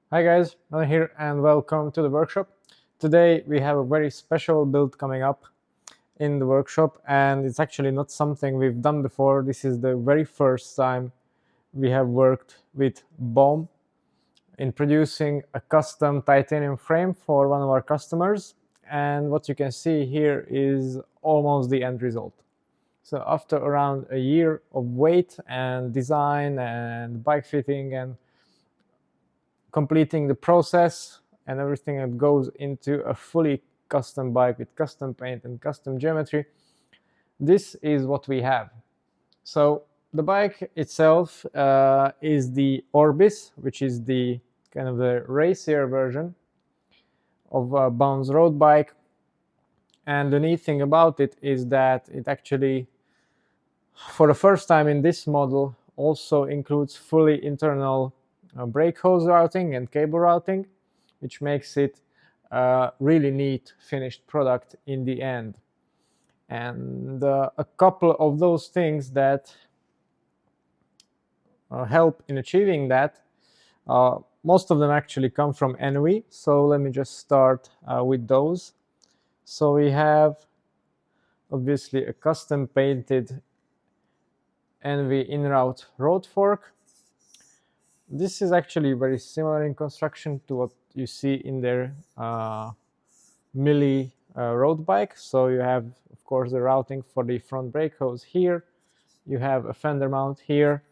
Hi guys, I'm here and welcome to the workshop. Today we have a very special build coming up in the workshop, and it's actually not something we've done before. This is the very first time we have worked with Baum in producing a custom titanium frame for one of our customers, and what you can see here is almost the end result. So after around a year of wait and design and bike fitting and completing the process and everything that goes into a fully custom bike with custom paint and custom geometry, this is what we have. So the bike itself is the Orbis, which is the kind of the racier version of Baum's road bike. And the neat thing about it is that it actually, for the first time in this model, also includes fully internal brake hose routing and cable routing, which makes it a really neat finished product in the end. And a couple of those things that help in achieving that, most of them actually come from NV, so let me just start with those. So we have obviously a custom painted NV in-route road fork. This is actually very similar in construction to what you see in their Milli road bike. So you have, of course, the routing for the front brake hose here. You have a fender mount here.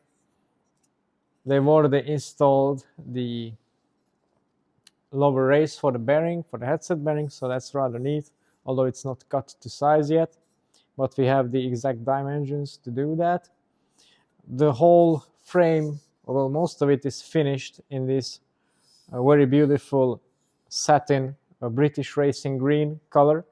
They've already installed the lower race for the bearing, for the headset bearing, so that's rather neat, although it's not cut to size yet. But we have the exact dimensions to do that. The whole frame, well, most of it is finished in this very beautiful satin British racing green color,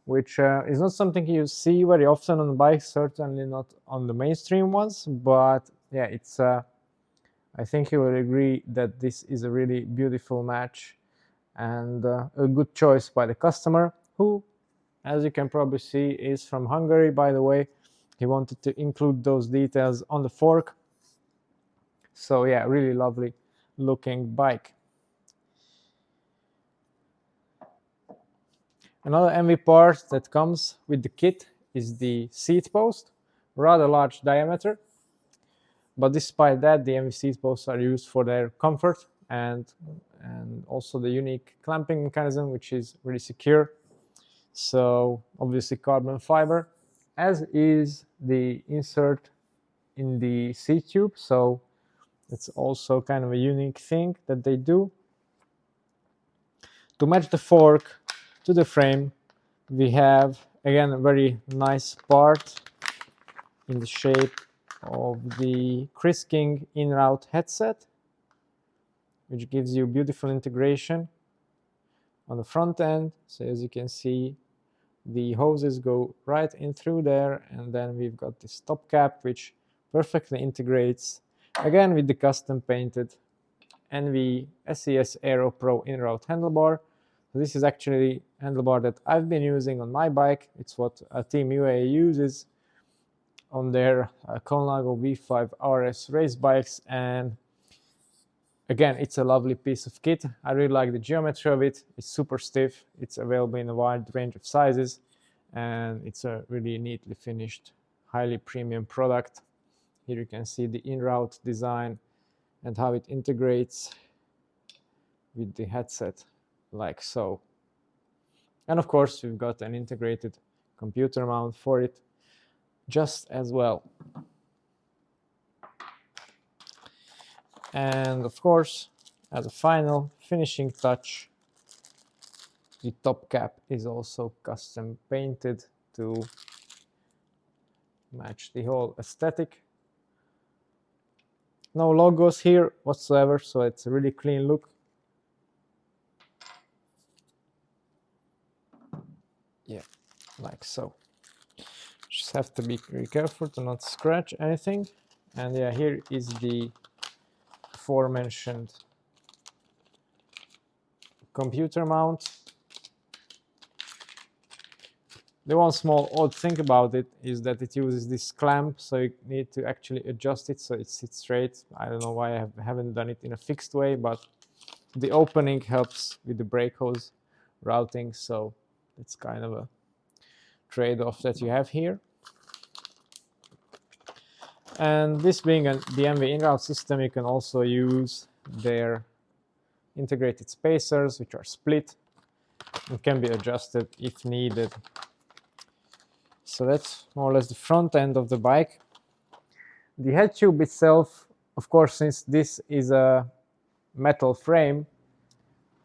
which is not something you see very often on bikes, certainly not on the mainstream ones, but yeah, it's I think you will agree that this is a really beautiful match and a good choice by the customer, who, as you can probably see, is from Hungary, by the way. He wanted to include those details on the fork. So yeah, really lovely looking bike. Another NV part that comes with the kit is the seat post, rather large diameter. But despite that, the NV seat posts are used for their comfort and also the unique clamping mechanism, which is really secure. So obviously carbon fiber, as is the insert in the seat tube. So it's also kind of a unique thing that they do. To match the fork to the frame, we have again a very nice part in the shape of the Chris King in-route headset, which gives you beautiful integration on the front end. So as you can see, the hoses go right in through there, and then we've got this top cap which perfectly integrates again with the custom painted NV SES Aero Pro in-route handlebar. So this is actually a handlebar that I've been using on my bike. It's what Team UAE uses on their Colnago V5 RS race bikes, and again, it's a lovely piece of kit. I really like the geometry of it. It's super stiff. It's available in a wide range of sizes, and it's a really neatly finished, highly premium product. Here you can see the in-route design and how it integrates with the headset, like so. And of course, we've got an integrated computer mount for it just as well. And of course, as a final finishing touch, the top cap is also custom painted to match the whole aesthetic. No logos here whatsoever, so it's a really clean look. Yeah, like so. Just have to be very careful to not scratch anything. And yeah, here is the aforementioned computer mount. The one small odd thing about it is that it uses this clamp, so you need to actually adjust it so it sits straight. I don't know why I haven't done it in a fixed way, but The opening helps with the brake hose routing, so it's kind of a trade-off that you have here. And this being the MV in-route system, you can also use their integrated spacers, which are split and can be adjusted if needed. So that's more or less the front end of the bike. The head tube itself, of course, since this is a metal frame,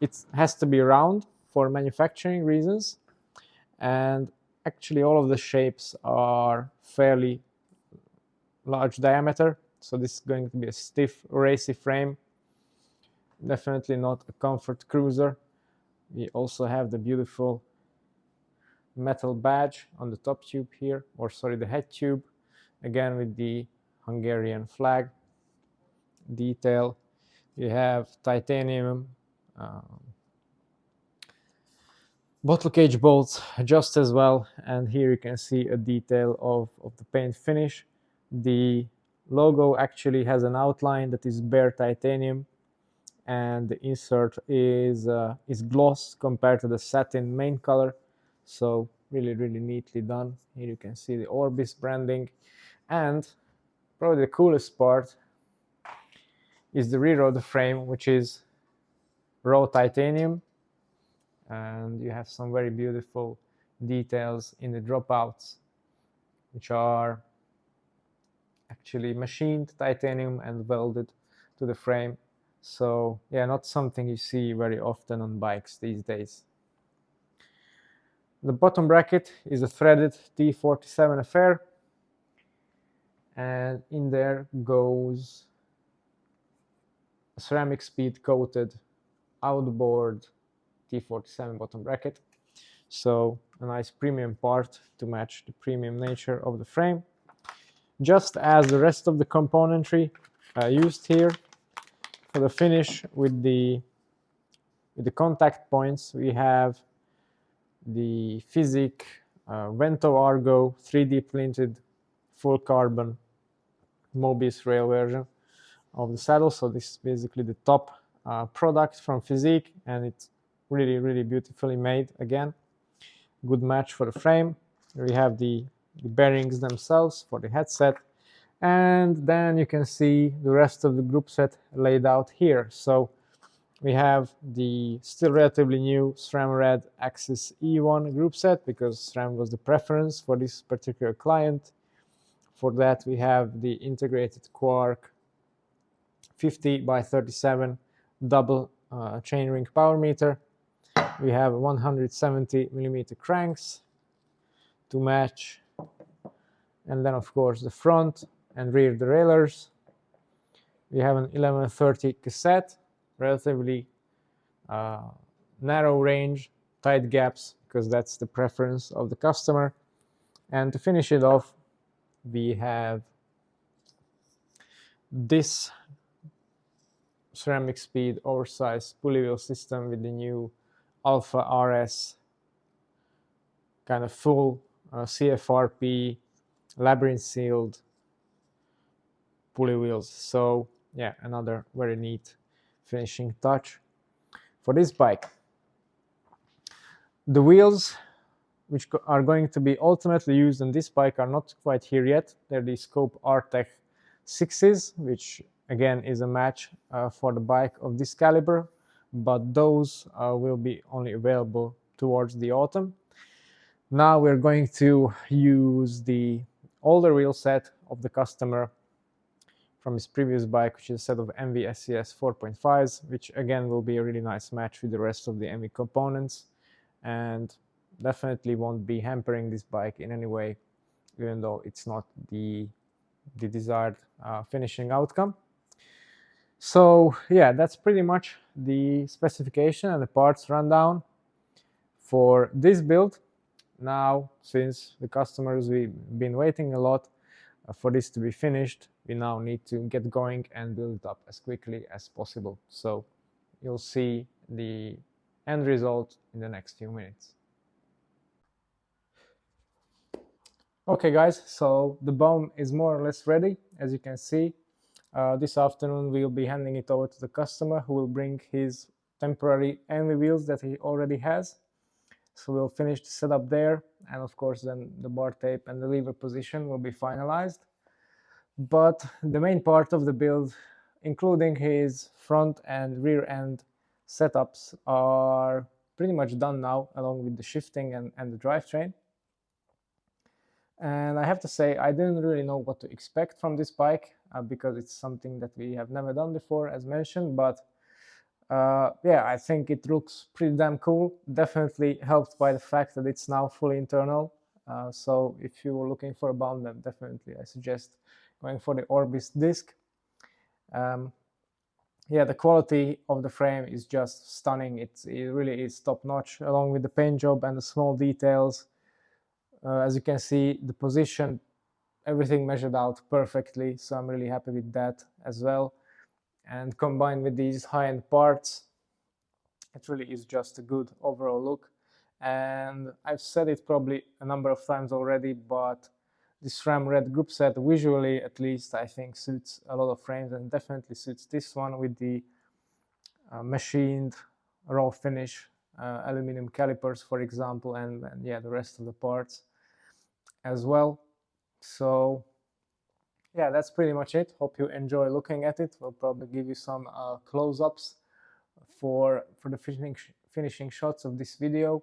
it has to be round for manufacturing reasons, and actually all of the shapes are fairly large diameter, so this is going to be a stiff, racy frame. Definitely not a comfort cruiser. We also have the beautiful metal badge on the top tube here, or sorry, the head tube, again with the Hungarian flag detail. You have titanium bottle cage bolts just as well, and here you can see a detail of the paint finish. The logo actually has an outline that is bare titanium, and the insert is gloss compared to the satin main color, so really neatly done. Here you can see the Orbis branding, and probably the coolest part is the rear of the frame, which is raw titanium, and you have some very beautiful details in the dropouts, which are actually machined titanium and welded to the frame. So yeah, not something you see very often on bikes these days. The bottom bracket is a threaded T47 affair, and in there goes a Ceramicspeed coated outboard T47 bottom bracket. So a nice premium part to match the premium nature of the frame. Just as the rest of the componentry used here. For the finish with the contact points, we have the Physic Vento Argo 3D printed full carbon Mobius rail version of the saddle. So this is basically the top product from Physique, and it's really beautifully made. Again, good match for the frame. We have the bearings themselves for the headset, and then you can see the rest of the group set laid out here. So we have the still relatively new Sram Red AXS E1 group set, because SRAM was the preference for this particular client. For that we have the integrated Quark 50x37 double chainring power meter. We have 170mm cranks to match, and then of course the front and rear derailleurs. We have an 1130 cassette, relatively narrow range, tight gaps, because that's the preference of the customer. And to finish it off, we have this Ceramicspede oversized pulley wheel system with the new Alpha RS kind of full CFRP labyrinth sealed pulley wheels. So yeah, another very neat finishing touch for this bike. The wheels which are going to be ultimately used on this bike are not quite here yet. They're the Scope Artech 6s, which again is a match for the bike of this caliber, but those will be only available towards the autumn. Now we're going to use the older wheel set of the customer from his previous bike, which is a set of MV SES 4.5s, which again will be a really nice match with the rest of the MV components, and definitely won't be hampering this bike in any way, even though it's not the desired finishing outcome. So yeah, that's pretty much the specification and the parts rundown for this build. Now, since the customers, we've been waiting a lot for this to be finished, we now need to get going and build it up as quickly as possible. So you'll see the end result in the next few minutes. Okay guys, so the Baum is more or less ready. As you can see, this afternoon we'll be handing it over to the customer, who will bring his temporary envy wheels that he already has. So we'll finish the setup there, and of course then the bar tape and the lever position will be finalized. But the main part of the build, including his front and rear end setups, are pretty much done now, along with the shifting and the drivetrain. And I have to say, I didn't really know what to expect from this bike because it's something that we have never done before, as mentioned, but yeah, I think it looks pretty damn cool. Definitely helped by the fact that it's now fully internal. So if you were looking for a Baum, then definitely I suggest going for the Orbis disc. Yeah, the quality of the frame is just stunning. It really is top notch, along with the paint job and the small details. As you can see, the position, everything measured out perfectly, so I'm really happy with that as well. And combined with these high-end parts, it really is just a good overall look. And I've said it probably a number of times already, but the Sram Red group set, visually at least, I think suits a lot of frames, and definitely suits this one with the machined raw finish aluminum calipers, for example, and yeah, the rest of the parts as well. So yeah, that's pretty much it. Hope you enjoy looking at it. We'll probably give you some close-ups for the finishing shots of this video.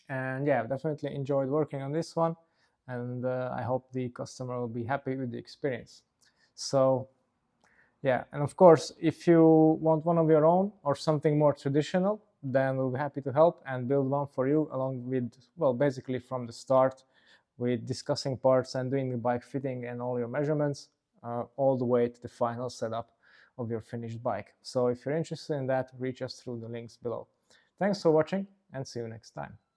And yeah, definitely enjoyed working on this one, and I hope the customer will be happy with the experience. So yeah, and of course, if you want one of your own or something more traditional, then we'll be happy to help and build one for you, along with, well, basically from the start, with discussing parts and doing the bike fitting and all your measurements, all the way to the final setup of your finished bike. So if you're interested in that, reach us through the links below. Thanks for watching, and see you next time.